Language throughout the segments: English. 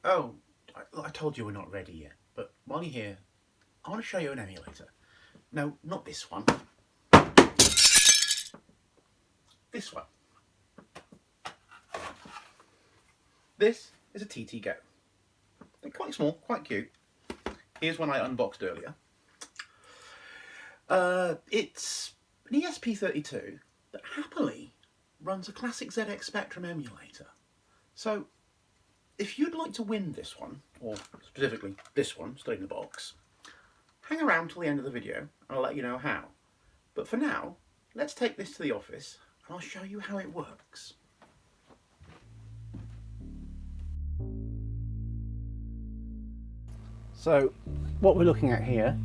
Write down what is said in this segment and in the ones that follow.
Oh, I told you we're not ready yet, but while you're here, I want to show you an emulator. No, not this one. This one. This is a TT Go. They're quite small, quite cute. Here's one I unboxed earlier. It's an ESP32 that happily runs a classic ZX Spectrum emulator. So, if you'd like to win this one, or specifically this one, still in the box, hang around till the end of the video and I'll let you know how. But for now, let's take this to the office and I'll show you how it works. So, what we're looking at here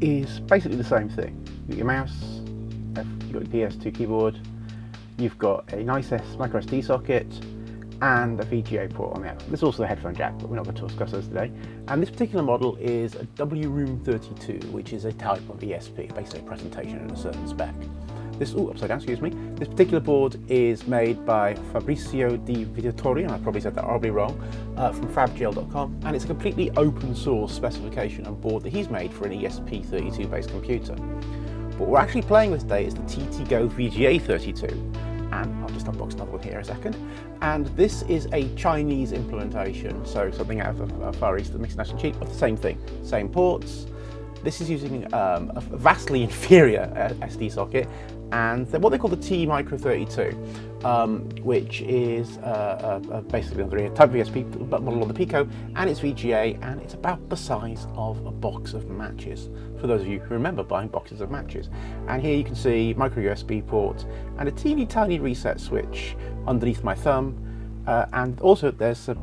is basically the same thing. You've got your mouse, you've got your PS2 keyboard, you've got a nice micro SD socket, and a VGA port on the outside. There's also a headphone jack, but we're not going to discuss those today. And this particular model is a WRoom32, which is a type of ESP, basically a presentation at a certain spec. This, upside down, excuse me. This particular board is made by Fabrizio Di Viatori, and I probably said that horribly wrong, from fabgl.com, and it's a completely open source specification and board that he's made for an ESP32 based computer. What we're actually playing with today is the TT Go VGA32, and I'll just unbox another one here a second. And this is a Chinese implementation, so something out of Far East, mixed national cheap, of the same thing, same ports. This is using a vastly inferior SD socket, and what they call the T Micro 32, which is basically another type of ESP model on the Pico, and it's VGA, and it's about the size of a box of matches, for those of you who remember buying boxes of matches. And here you can see micro USB port and a teeny tiny reset switch underneath my thumb, and also there's a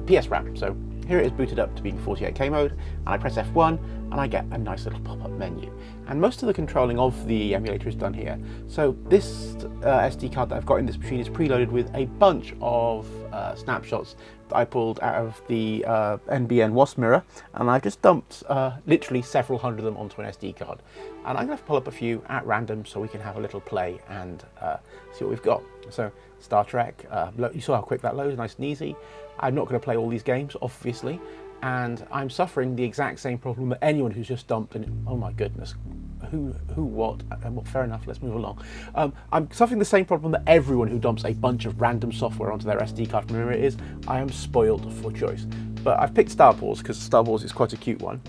PS RAM. So here it is booted up to being 48K mode, and I press F1 and I get a nice little pop-up menu. And most of the controlling of the emulator is done here. So this SD card that I've got in this machine is preloaded with a bunch of snapshots that I pulled out of the NBN WASP mirror, and I've just dumped literally several hundred of them onto an SD card. And I'm going to pull up a few at random so we can have a little play and see what we've got. So Star Trek, you saw how quick that loads, nice and easy. I'm not going to play all these games, obviously, and I'm suffering the exact same problem that anyone who's just dumped in. Oh my goodness, who, what? Well, fair enough, let's move along. I'm suffering the same problem that everyone who dumps a bunch of random software onto their SD card from wherever it is. I am spoiled for choice. But I've picked Star Wars because Star Wars is quite a cute one.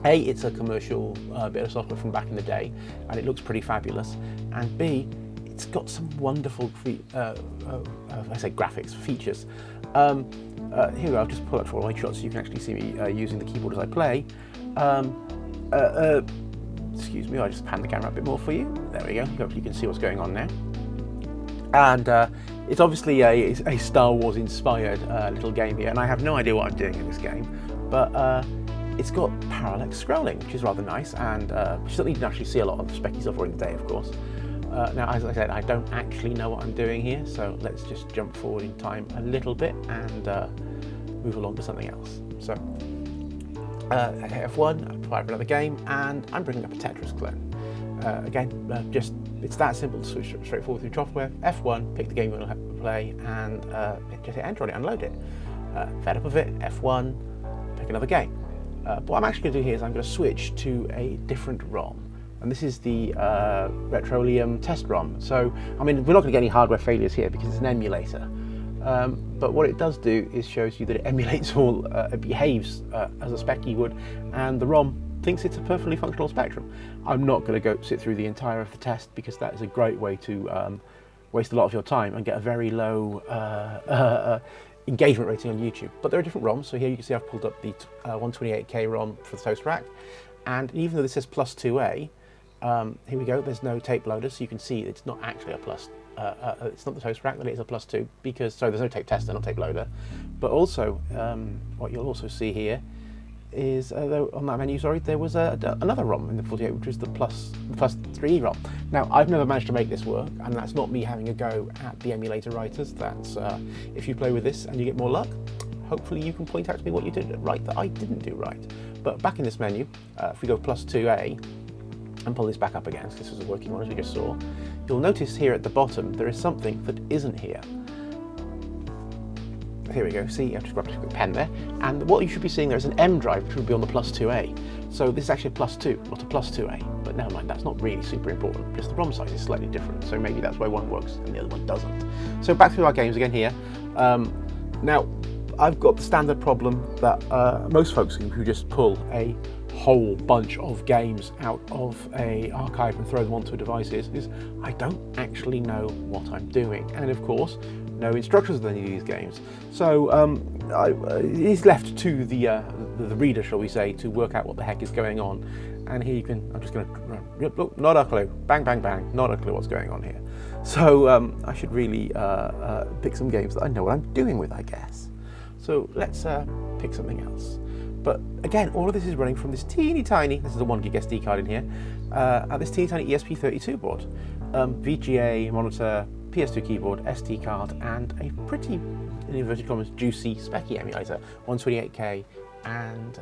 A, it's a commercial bit of software from back in the day, and it looks pretty fabulous. And B, it's got some wonderful, I say graphics, features. Here we go, I'll just pull up for wide shots so you can actually see me using the keyboard as I play. Excuse me, I'll just pan the camera a bit more for you. There we go, hopefully you can see what's going on now. And it's obviously a Star Wars inspired little game here, and I have no idea what I'm doing in this game, but it's got parallax scrolling, which is rather nice, and you certainly didn't actually see a lot of specky software in the day, of course. Now, as I said, I don't actually know what I'm doing here, so let's just jump forward in time a little bit and move along to something else. So, F1, I fire another game, and I'm bringing up a Pathtraced clone. Again, it's that simple to switch straight forward through software. F1, pick the game you want to play, and just hit enter on it, unload it. Fed up of it, F1, pick another game. What I'm actually going to do here is I'm going to switch to a different ROM. And this is the Retroleum test ROM. So, I mean, we're not going to get any hardware failures here because it's an emulator. But what it does do is shows you that it emulates all, it behaves as a spec you would, and the ROM thinks it's a perfectly functional Spectrum. I'm not going to go sit through the entire of the test because that is a great way to waste a lot of your time and get a very low engagement rating on YouTube. But there are different ROMs. So here you can see I've pulled up the 128K ROM for the Toast Rack, and even though this says plus 2A, here we go, there's no tape loader, so you can see it's not actually a plus, it's not the Toast Rack, that it is a plus 2, because, sorry, there's no tape tester, not tape loader. But also, what you'll also see here is, on that menu, sorry, there was another ROM in the 48, which was the plus 3E ROM. Now, I've never managed to make this work, and that's not me having a go at the emulator writers. That's, if you play with this and you get more luck, hopefully you can point out to me what you did right that I didn't do right. But back in this menu, if we go plus 2A, and pull this back up again, so this is a working one as we just saw, you'll notice here at the bottom there is something that isn't here. here we go, see, I've just grabbed a quick pen there, and what you should be seeing there is an M drive, which will be on the +2A. So this is actually a +2, not a +2A, but never mind, that's not really super important, just the ROM size is slightly different, so maybe that's why one works and the other one doesn't. So back through our games again here. Now, I've got the standard problem that most folks who just pull a whole bunch of games out of a archive and throw them onto a device is I don't actually know what I'm doing, and of course no instructions on any of these games, so it is left to the reader, shall we say, to work out what the heck is going on. And here you can, I'm just going to look, not a clue, bang bang bang, not a clue what's going on here. So I should really pick some games that I know what I'm doing with, I guess. So let's pick something else. But again, all of this is running from this teeny tiny, this is a 1 gig SD card in here, this teeny tiny ESP32 board. VGA monitor, PS2 keyboard, SD card, and a pretty, in inverted commas, juicy Spectrum Emulator, 128K and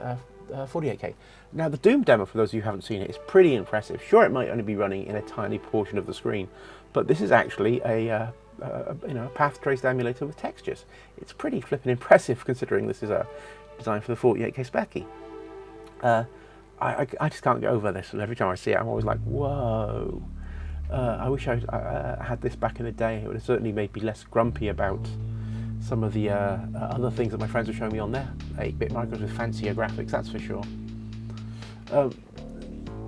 48K. Now the Doom demo, for those of you who haven't seen it, is pretty impressive. Sure, it might only be running in a tiny portion of the screen, but this is actually a Pathtraced emulator with textures. It's pretty flippin' impressive considering this is a design for the 48K Speccy. I just can't get over this, and every time I see it I'm always like, whoa. I wish I had this back in the day. It would have certainly made me less grumpy about some of the other things that my friends were showing me on their 8-bit micros with fancier graphics, that's for sure.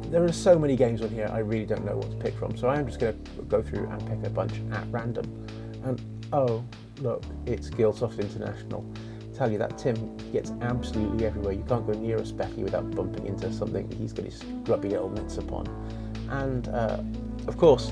There are so many games on here I really don't know what to pick from, so I'm just going to go through and pick a bunch at random. And oh, look, it's Guildsoft International. I tell you, that Tim gets absolutely everywhere. You can't go near a Specky without bumping into something he's got his grubby little mitts upon. And of course,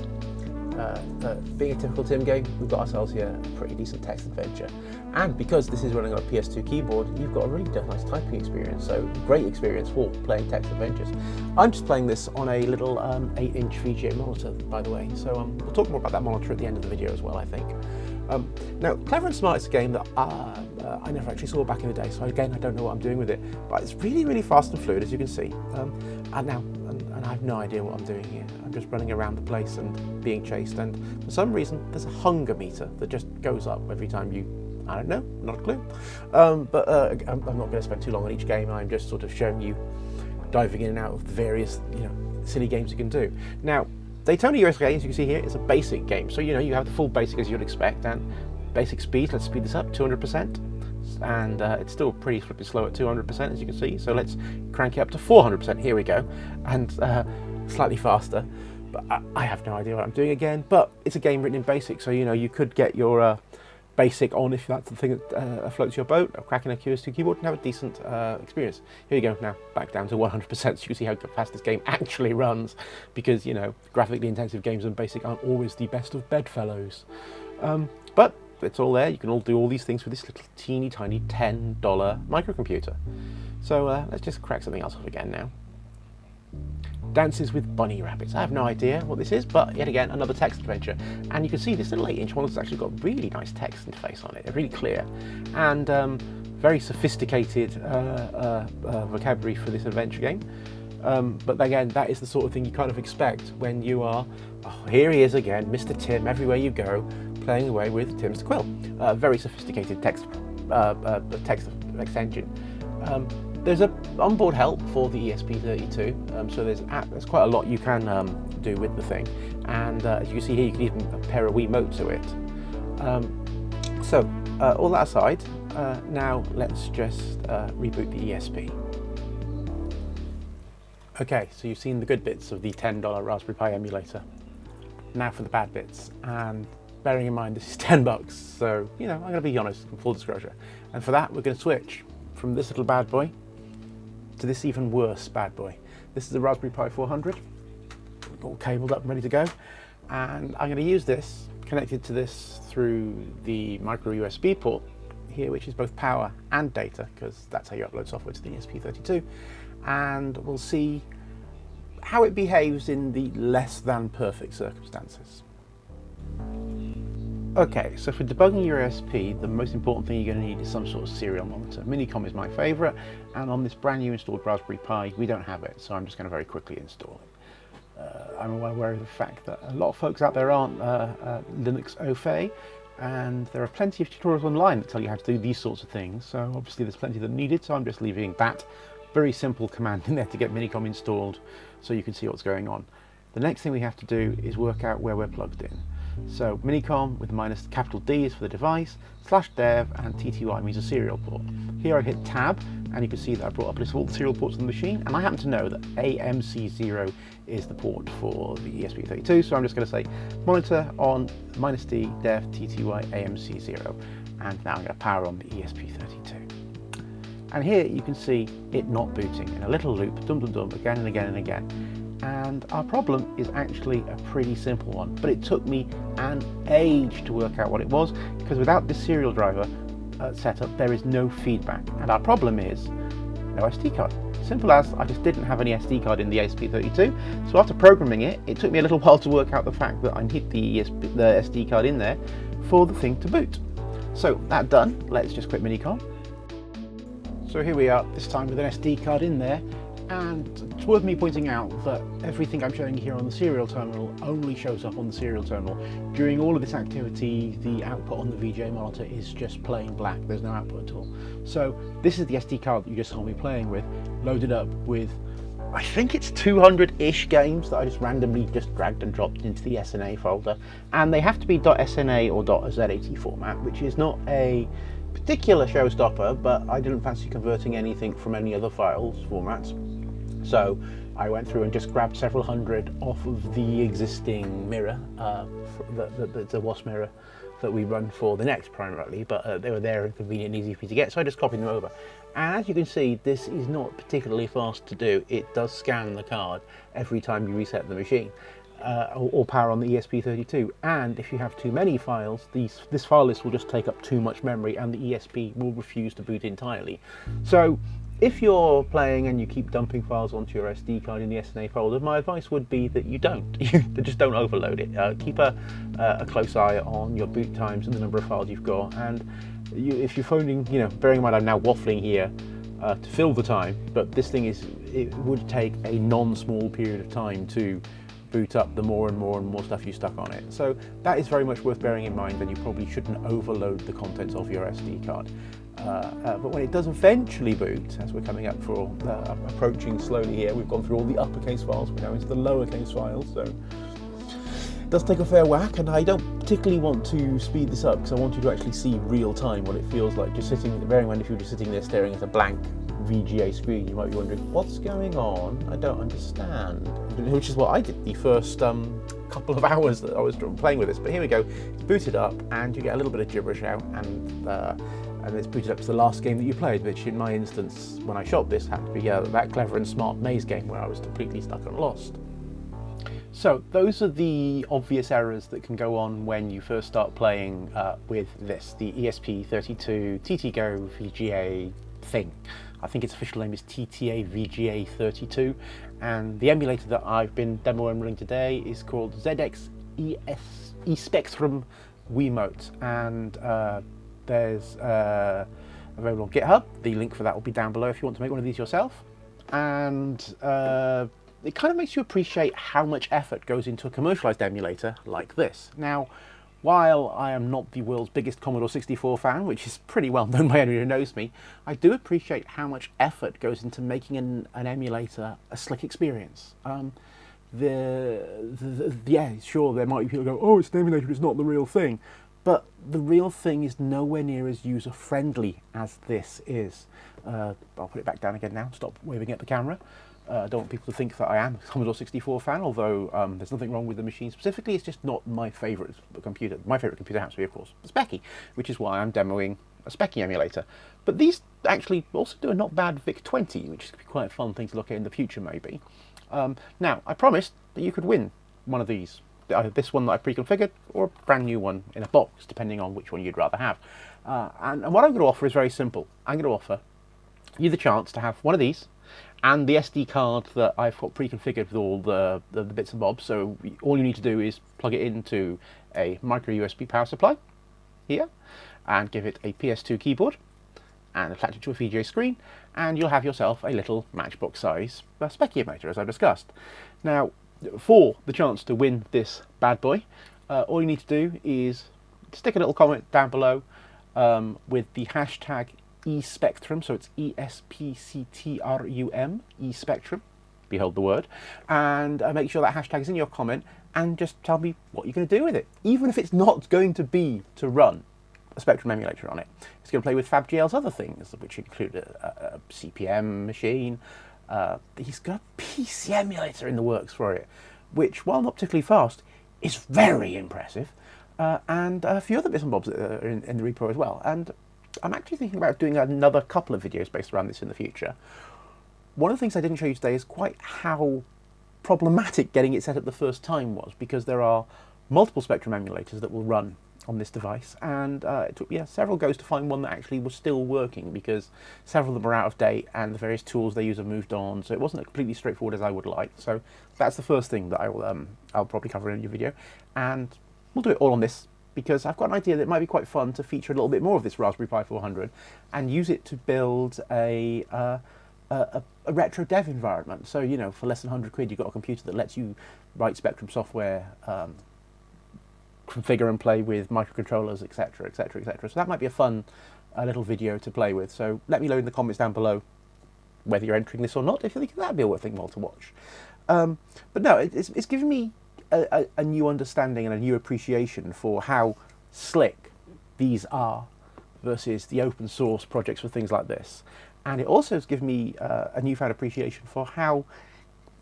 being a typical Tim game, we've got ourselves here a pretty decent text adventure. And because this is running on a PS2 keyboard, you've got a really nice typing experience, so great experience for playing text adventures. I'm just playing this on a little 8-inch VGA monitor, by the way, so we'll talk more about that monitor at the end of the video as well, I think. Now, Clever and Smart is a game that I never actually saw back in the day, so again, I don't know what I'm doing with it, but it's really, really fast and fluid, as you can see. And I have no idea what I'm doing here. I'm just running around the place and being chased, and for some reason, there's a hunger meter that just goes up every time you, I don't know, not a clue. I'm not going to spend too long on each game. I'm just sort of showing you, diving in and out of the various, silly games you can do. Now, Daytona USA, as you can see here, is a basic game. So, you have the full basic as you'd expect, and basic speed, let's speed this up, 200%. And it's still pretty flipping slow at 200%, as you can see. So let's crank it up to 400%. Here we go. And slightly faster. But I have no idea what I'm doing again. But it's a game written in basic. So, you could get your basic on if that's the thing that floats your boat, or cracking a QS2 keyboard and have a decent experience. Here you go, now back down to 100%, so you can see how fast this game actually runs, because, graphically intensive games and basic aren't always the best of bedfellows. But it's all there. You can all do all these things with this little teeny tiny $10 microcomputer. So let's just crack something else off again now. Dances with Bunny Rabbits. I have no idea what this is, but yet again, another text adventure. And you can see this little 8-inch one has actually got really nice text interface on it. They're really clear and very sophisticated vocabulary for this adventure game. But again, that is the sort of thing you kind of expect when you are, oh, here he is again, Mr. Tim, everywhere you go, playing away with Tim's Quill. Very sophisticated text engine. There's a onboard help for the ESP32, so there's quite a lot you can do with the thing, and as you can see here, you can even pair a Wiimote to it. All that aside, now let's just reboot the ESP. Okay, so you've seen the good bits of the $10 Raspberry Pi emulator. Now for the bad bits, and bearing in mind this is 10 bucks, so I'm going to be honest, in full disclosure, and for that we're going to switch from this little bad boy to this even worse bad boy. This is the Raspberry Pi 400, all cabled up and ready to go, and I'm going to use this connected to this through the micro USB port here, which is both power and data, because that's how you upload software to the ESP32, and we'll see how it behaves in the less than perfect circumstances. Okay, so for debugging your ESP, the most important thing you're going to need is some sort of serial monitor. Minicom is my favourite, and on this brand new installed Raspberry Pi, we don't have it, so I'm just going to very quickly install it. I'm well aware of the fact that a lot of folks out there aren't Linux au fait, and there are plenty of tutorials online that tell you how to do these sorts of things, so obviously there's plenty that are needed, so I'm just leaving that very simple command in there to get Minicom installed so you can see what's going on. The next thing we have to do is work out where we're plugged in. So Minicom with minus capital D is for the device, /dev and TTY means a serial port. Here I hit tab and you can see that I brought up a list of all the serial ports on the machine, and I happen to know that AMC0 is the port for the ESP32, so I'm just going to say monitor on -D dev TTY AMC0, and now I'm going to power on the ESP32. And here you can see it not booting in a little loop, dum dum dum, again and again and again. And our problem is actually a pretty simple one, but it took me an age to work out what it was, because without this serial driver setup there is no feedback, and our problem is no SD card. Simple as, I just didn't have any SD card in the ESP32, so after programming it, it took me a little while to work out the fact that I need the SD card in there for the thing to boot. So that done, let's just quit Minicom. So here we are, this time with an SD card in there, and it's worth me pointing out that everything I'm showing here on the serial terminal only shows up on the serial terminal. During all of this activity, the output on the VGA monitor is just plain black, there's no output at all. So this is the SD card that you just saw me playing with, loaded up with, I think it's 200-ish games that I just randomly just dragged and dropped into the SNA folder, and they have to be .SNA or .Z80 format, which is not a particular showstopper, but I didn't fancy converting anything from any other files formats, so I went through and just grabbed several hundred off of the existing mirror, the WASP mirror that we run for the next primarily, but they were there and convenient and easy for me to get, so I just copied them over. And as you can see, this is not particularly fast to do. It does scan the card every time you reset the machine. Or power on the ESP32, and if you have too many files, this file list will just take up too much memory and the ESP will refuse to boot entirely. So if you're playing and you keep dumping files onto your SD card in the SNA folder, my advice would be that you don't. Just don't overload it. Keep a close eye on your boot times and the number of files you've got, and if you're phoning, bearing in mind I'm now waffling here to fill the time, but this thing it would take a non-small period of time to boot up the more and more stuff you stuck on it. So that is very much worth bearing in mind, and you probably shouldn't overload the contents of your SD card. But when it does eventually boot, as we're coming up for approaching slowly here, we've gone through all the uppercase files, we're now into the lowercase files, so it does take a fair whack, and I don't particularly want to speed this up because I want you to actually see real time what it feels like just sitting, bearing in mind if you're just sitting there staring at a blank VGA screen, you might be wondering, what's going on? I don't understand. Which is what I did the first couple of hours that I was playing with this. But here we go, it's booted up and you get a little bit of gibberish out, and it's booted up to the last game that you played, which in my instance, when I shot this, happened to be that Clever and Smart Maze game where I was completely stuck and lost. So those are the obvious errors that can go on when you first start playing with this, the ESP32 TTGO VGA thing. I think its official name is TTA VGA 32, and the emulator that I've been demoing running today is called ZX ESPectrum Wiimote, and there's available on GitHub. The link for that will be down below if you want to make one of these yourself. And it kind of makes you appreciate how much effort goes into a commercialized emulator like this. Now, while I am not the world's biggest Commodore 64 fan, which is pretty well known by anyone who knows me, I do appreciate how much effort goes into making an emulator a slick experience. Yeah, sure, there might be people who go, oh, it's an emulator, it's not the real thing. But the real thing is nowhere near as user-friendly as this is. I'll put it back down again now, stop waving at the camera. I don't want people to think that I am a Commodore 64 fan, although there's nothing wrong with the machine specifically, it's just not my favourite computer. My favourite computer happens to be, of course, a Speccy, which is why I'm demoing a Speccy emulator. But these actually also do a not bad VIC-20, which is quite a fun thing to look at in the future, maybe. Now, I promised that you could win one of these, either this one that I pre-configured or a brand new one in a box, depending on which one you'd rather have. And what I'm going to offer is very simple. I'm going to offer you the chance to have one of these and the SD card that I've got pre-configured with all the bits and bobs. So all you need to do is plug it into a micro USB power supply here and give it a PS2 keyboard and attach it to a VGA screen, and you'll have yourself a little matchbook size Speccy emulator, as I've discussed. Now, for the chance to win this bad boy, all you need to do is stick a little comment down below with the hashtag ESPectrum, so it's ESPCTRUM, ESPectrum, behold the word, and make sure that hashtag is in your comment, and just tell me what you're going to do with it, even if it's not going to be to run a Spectrum emulator on it. It's going to play with FabGL's other things, which include a CPM machine. He's got a PC emulator in the works for it, which, while not particularly fast, is very impressive, and a few other bits and bobs that are in the repo as well. And I'm actually thinking about doing another couple of videos based around this in the future. One of the things I didn't show you today is quite how problematic getting it set up the first time was, because there are multiple Spectrum emulators that will run on this device, and it took me several goes to find one that actually was still working, because several of them are out of date and the various tools they use have moved on, so it wasn't completely straightforward as I would like. So that's the first thing that I'll probably cover in your video, and we'll do it all on this because I've got an idea that it might be quite fun to feature a little bit more of this Raspberry Pi 400 and use it to build a retro dev environment. So, you know, for less than 100 quid, you've got a computer that lets you write Spectrum software, configure and play with microcontrollers, etc, etc, etc. So that might be a fun little video to play with. So let me know in the comments down below whether you're entering this or not, if you think that'd be a worthwhile to watch. But no, it's given me a new understanding and a new appreciation for how slick these are versus the open source projects for things like this. And it also has given me a newfound appreciation for how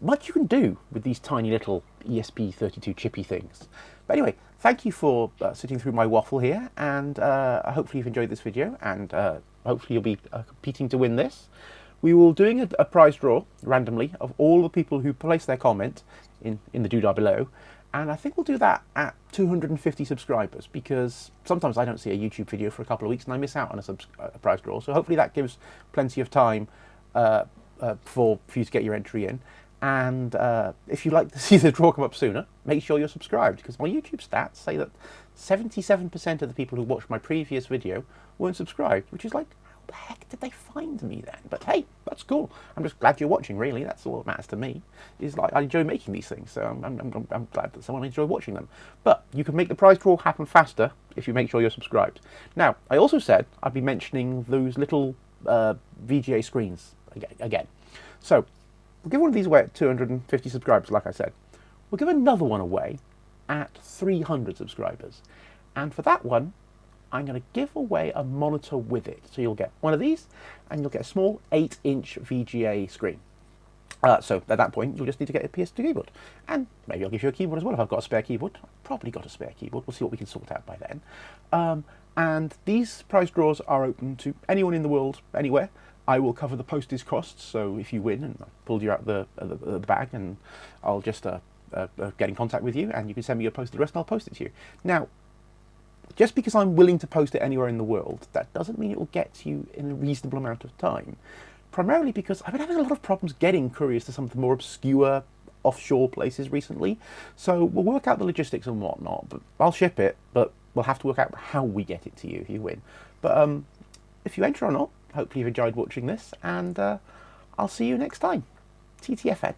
much you can do with these tiny little ESP32 chippy things. But anyway, thank you for sitting through my waffle here, and hopefully you've enjoyed this video, and hopefully you'll be competing to win this. We will be doing a prize draw randomly of all the people who place their comment in the doodah below, and I think we'll do that at 250 subscribers, because sometimes I don't see a YouTube video for a couple of weeks and I miss out on a prize draw. So hopefully that gives plenty of time for you to get your entry in. And if you'd like to see the draw come up sooner, make sure you're subscribed, because my YouTube stats say that 77% of the people who watched my previous video weren't subscribed, which is like, how the heck did they find me then? But hey, that's cool. I'm just glad you're watching, really. That's all that matters to me. Is like, I enjoy making these things, so I'm glad that someone enjoyed watching them. But you can make the prize draw happen faster if you make sure you're subscribed. Now, I also said I'd be mentioning those little VGA screens again. So we'll give one of these away at 250 subscribers, like I said. We'll give another one away at 300 subscribers. And for that one, I'm going to give away a monitor with it. So you'll get one of these, and you'll get a small 8-inch VGA screen. So at that point, you'll just need to get a PS2 keyboard. And maybe I'll give you a keyboard as well if I've got a spare keyboard. I've probably got a spare keyboard. We'll see what we can sort out by then. And these prize draws are open to anyone in the world, anywhere. I will cover the postage costs, so if you win and I've pulled you out the bag, and I'll just get in contact with you, and you can send me your postal address and I'll post it to you. Now, just because I'm willing to post it anywhere in the world, that doesn't mean it will get to you in a reasonable amount of time. Primarily because I've been having a lot of problems getting couriers to some of the more obscure offshore places recently. So we'll work out the logistics and whatnot, but I'll ship it, but we'll have to work out how we get it to you if you win. But if you enter or not, hopefully you've enjoyed watching this, and I'll see you next time. TTFN.